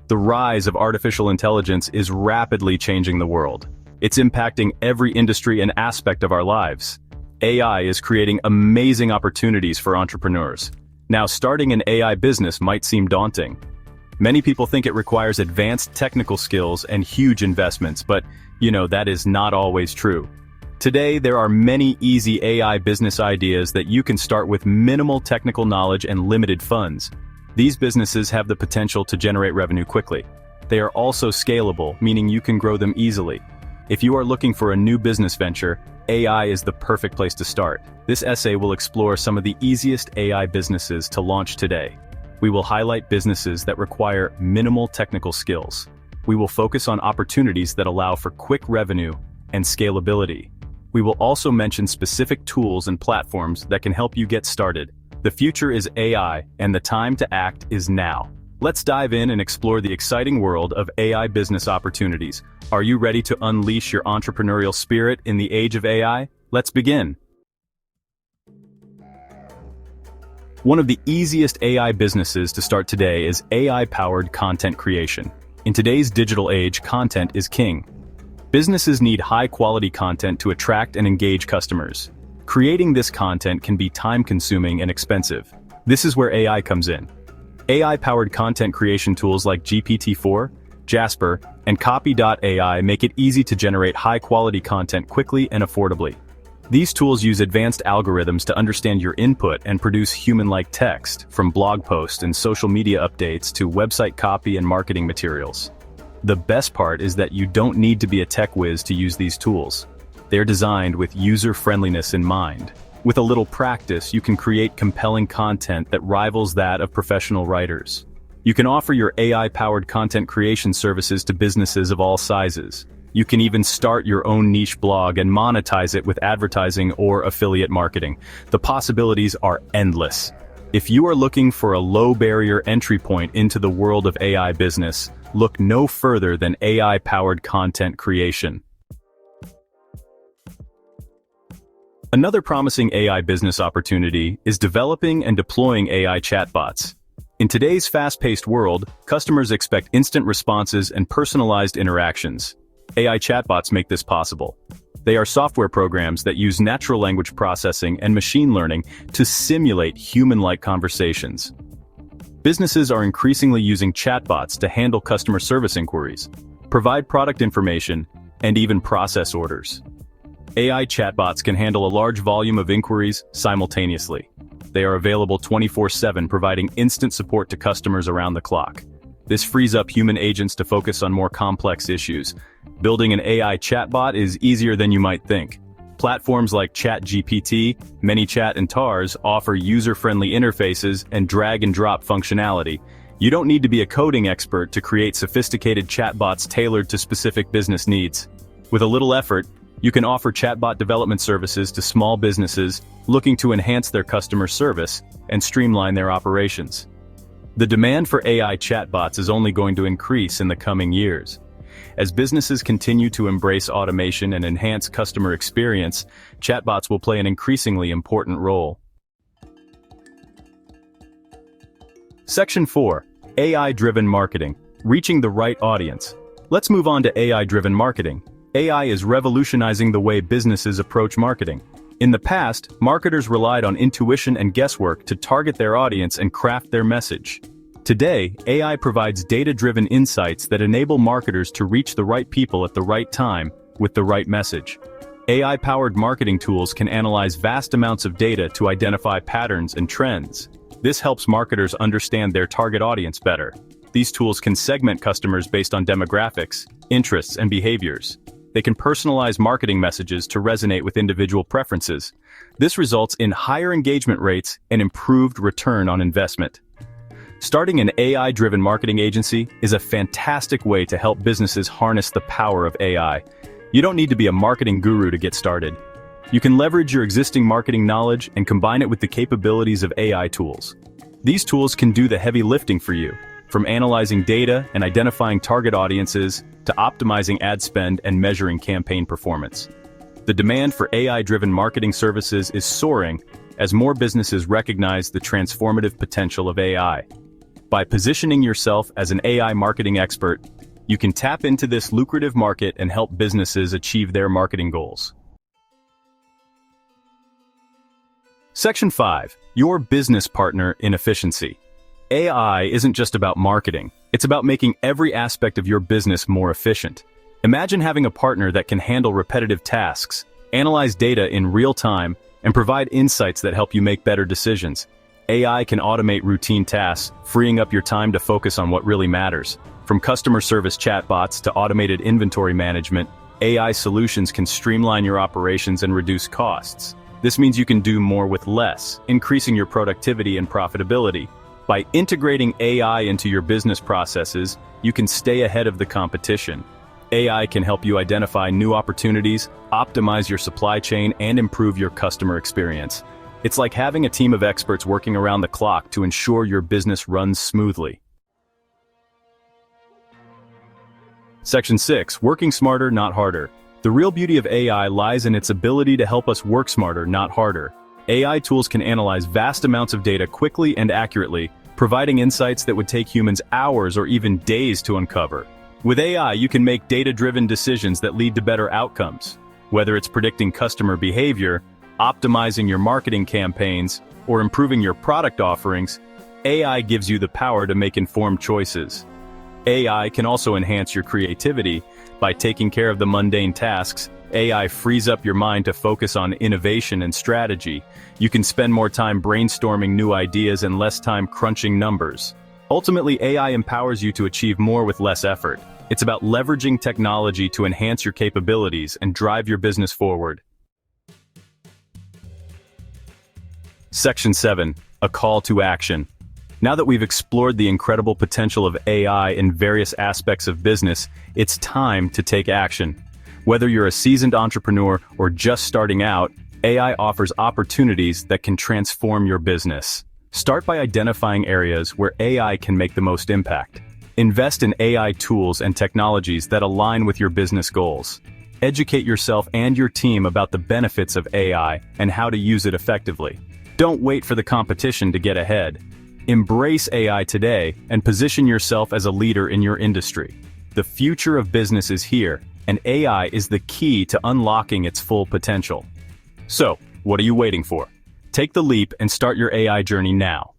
The rise of artificial intelligence is rapidly changing the world. It's impacting every industry and aspect of our lives. AI is creating amazing opportunities for entrepreneurs. Now, starting an AI business might seem daunting. Many people think it requires advanced technical skills and huge investments, but, that is not always true. Today, there are many easy AI business ideas that you can start with minimal technical knowledge and limited funds. These businesses have the potential to generate revenue quickly. They are also scalable, meaning you can grow them easily. If you are looking for a new business venture, AI is the perfect place to start. This essay will explore some of the easiest AI businesses to launch today. We will highlight businesses that require minimal technical skills. We will focus on opportunities that allow for quick revenue and scalability. We will also mention specific tools and platforms that can help you get started. The future is AI, and the time to act is now. Let's dive in and explore the exciting world of AI business opportunities. Are you ready to unleash your entrepreneurial spirit in the age of AI? Let's begin. One of the easiest AI businesses to start today is AI-powered content creation. In today's digital age, content is king. Businesses need high-quality content to attract and engage customers. Creating this content can be time-consuming and expensive. This is where AI comes in. AI-powered content creation tools like GPT-4, Jasper, and Copy.ai make it easy to generate high-quality content quickly and affordably. These tools use advanced algorithms to understand your input and produce human-like text, from blog posts and social media updates to website copy and marketing materials. The best part is that you don't need to be a tech whiz to use these tools. They're designed with user-friendliness in mind. With a little practice, you can create compelling content that rivals that of professional writers. You can offer your AI-powered content creation services to businesses of all sizes. You can even start your own niche blog and monetize it with advertising or affiliate marketing. The possibilities are endless. If you are looking for a low-barrier entry point into the world of AI business, look no further than AI-powered content creation. Another promising AI business opportunity is developing and deploying AI chatbots. In today's fast-paced world, customers expect instant responses and personalized interactions. AI chatbots make this possible. They are software programs that use natural language processing and machine learning to simulate human-like conversations. Businesses are increasingly using chatbots to handle customer service inquiries, provide product information, and even process orders. AI chatbots can handle a large volume of inquiries simultaneously. They are available 24/7, providing instant support to customers around the clock. This frees up human agents to focus on more complex issues. Building an AI chatbot is easier than you might think. Platforms like ChatGPT, ManyChat, and Tars offer user-friendly interfaces and drag-and-drop functionality. You don't need to be a coding expert to create sophisticated chatbots tailored to specific business needs. With a little effort, you can offer chatbot development services to small businesses looking to enhance their customer service and streamline their operations. The demand for AI chatbots is only going to increase in the coming years. As businesses continue to embrace automation and enhance customer experience, chatbots will play an increasingly important role. Section 4. AI-driven marketing. Reaching the right audience. Let's move on to AI-driven marketing. AI is revolutionizing the way businesses approach marketing. In the past, marketers relied on intuition and guesswork to target their audience and craft their message. Today, AI provides data-driven insights that enable marketers to reach the right people at the right time with the right message. AI-powered marketing tools can analyze vast amounts of data to identify patterns and trends. This helps marketers understand their target audience better. These tools can segment customers based on demographics, interests, and behaviors. They can personalize marketing messages to resonate with individual preferences. This results in higher engagement rates and improved return on investment. Starting an AI-driven marketing agency is a fantastic way to help businesses harness the power of AI. You don't need to be a marketing guru to get started. You can leverage your existing marketing knowledge and combine it with the capabilities of AI tools. These tools can do the heavy lifting for you, from analyzing data and identifying target audiences to optimizing ad spend and measuring campaign performance. The demand for AI-driven marketing services is soaring as more businesses recognize the transformative potential of AI. By positioning yourself as an AI marketing expert, you can tap into this lucrative market and help businesses achieve their marketing goals. Section 5. Your business partner in efficiency. AI isn't just about marketing, it's about making every aspect of your business more efficient. Imagine having a partner that can handle repetitive tasks, analyze data in real time, and provide insights that help you make better decisions. AI can automate routine tasks, freeing up your time to focus on what really matters. From customer service chatbots to automated inventory management, AI solutions can streamline your operations and reduce costs. This means you can do more with less, increasing your productivity and profitability. By integrating AI into your business processes, you can stay ahead of the competition. AI can help you identify new opportunities, optimize your supply chain, and improve your customer experience. It's like having a team of experts working around the clock to ensure your business runs smoothly. Section 6. Working smarter, not harder. The real beauty of AI lies in its ability to help us work smarter, not harder. AI tools can analyze vast amounts of data quickly and accurately, providing insights that would take humans hours or even days to uncover. With AI, you can make data-driven decisions that lead to better outcomes. Whether it's predicting customer behavior, optimizing your marketing campaigns, or improving your product offerings, AI gives you the power to make informed choices. AI can also enhance your creativity. By taking care of the mundane tasks, AI frees up your mind to focus on innovation and strategy. You can spend more time brainstorming new ideas and less time crunching numbers. Ultimately, AI empowers you to achieve more with less effort. It's about leveraging technology to enhance your capabilities and drive your business forward. Section 7. A call to action. Now that we've explored the incredible potential of AI in various aspects of business, it's time to take action. Whether you're a seasoned entrepreneur or just starting out, AI offers opportunities that can transform your business. Start by identifying areas where AI can make the most impact. Invest in AI tools and technologies that align with your business goals. Educate yourself and your team about the benefits of AI and how to use it effectively. Don't wait for the competition to get ahead. Embrace AI today and position yourself as a leader in your industry. The future of business is here, and AI is the key to unlocking its full potential. So, what are you waiting for? Take the leap and start your AI journey now.